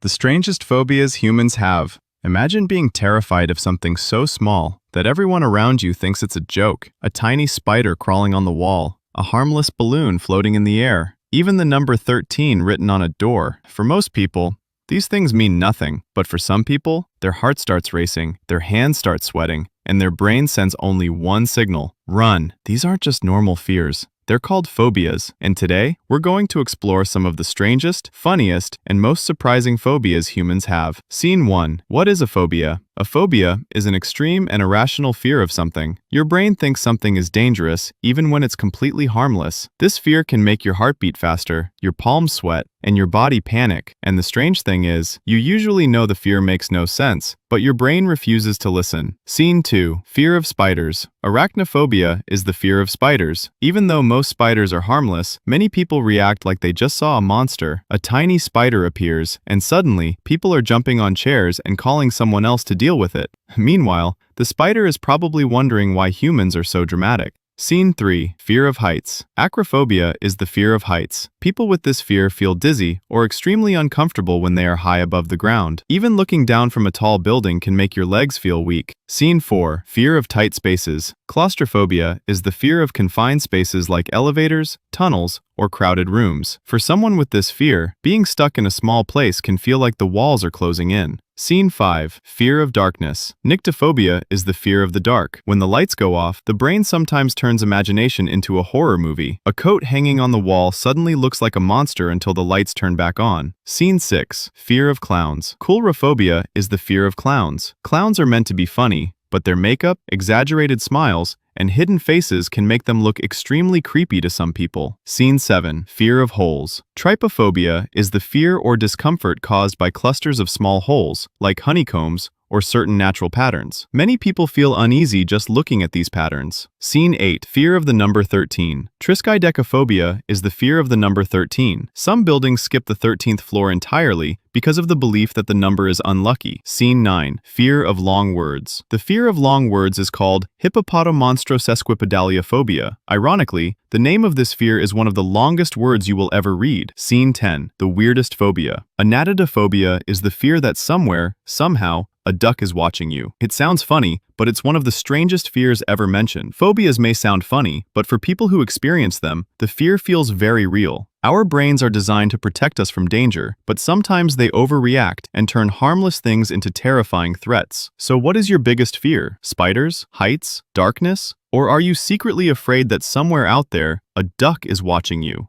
The strangest phobias humans have. Imagine being terrified of something so small that everyone around you thinks it's a joke. A tiny spider crawling on the wall, a harmless balloon floating in the air, even the number 13 written on a door. For most people, these things mean nothing, but for some people, their heart starts racing, their hands start sweating, and their brain sends only one signal: run. These aren't just normal fears. They're called phobias, and today, we're going to explore some of the strangest, funniest, and most surprising phobias humans have. Scene 1. What is a phobia? A phobia is an extreme and irrational fear of something. Your brain thinks something is dangerous, even when it's completely harmless. This fear can make your heart beat faster, your palms sweat, and your body panic. And the strange thing is, you usually know the fear makes no sense, but your brain refuses to listen. Scene 2. Fear of spiders. Arachnophobia is the fear of spiders. Even though most spiders are harmless, many people react like they just saw a monster. A tiny spider appears, and suddenly, people are jumping on chairs and calling someone else to deal with it. Meanwhile, the spider is probably wondering why humans are so dramatic. Scene 3. Fear of heights. Acrophobia is the fear of heights. People with this fear feel dizzy or extremely uncomfortable when they are high above the ground. Even looking down from a tall building can make your legs feel weak. Scene 4. Fear of tight spaces. Claustrophobia is the fear of confined spaces like elevators, tunnels, or crowded rooms. For someone with this fear, being stuck in a small place can feel like the walls are closing in. Scene 5. Fear of darkness. Nyctophobia is the fear of the dark. When the lights go off, the brain sometimes turns imagination into a horror movie. A coat hanging on the wall suddenly looks like a monster until the lights turn back on. Scene 6. Fear of clowns. Coulrophobia is the fear of clowns. Clowns are meant to be funny, but their makeup, exaggerated smiles, and hidden faces can make them look extremely creepy to some people. Scene 7. Fear of holes. Trypophobia is the fear or discomfort caused by clusters of small holes, like honeycombs, or certain natural patterns. Many people feel uneasy just looking at these patterns. Scene 8. Fear of the number 13. Triskaidekaphobia is the fear of the number 13. Some buildings skip the 13th floor entirely because of the belief that the number is unlucky. Scene 9. Fear of long words. The fear of long words is called hippopotomonstrosequipedaliophobia. Ironically, the name of this fear is one of the longest words you will ever read. Scene 10. The weirdest phobia. Anatidophobia is the fear that somewhere, somehow, a duck is watching you. It sounds funny, but it's one of the strangest fears ever mentioned. Phobias may sound funny, but for people who experience them, the fear feels very real. Our brains are designed to protect us from danger, but sometimes they overreact and turn harmless things into terrifying threats. So what is your biggest fear? Spiders? Heights? Darkness? Or are you secretly afraid that somewhere out there, a duck is watching you?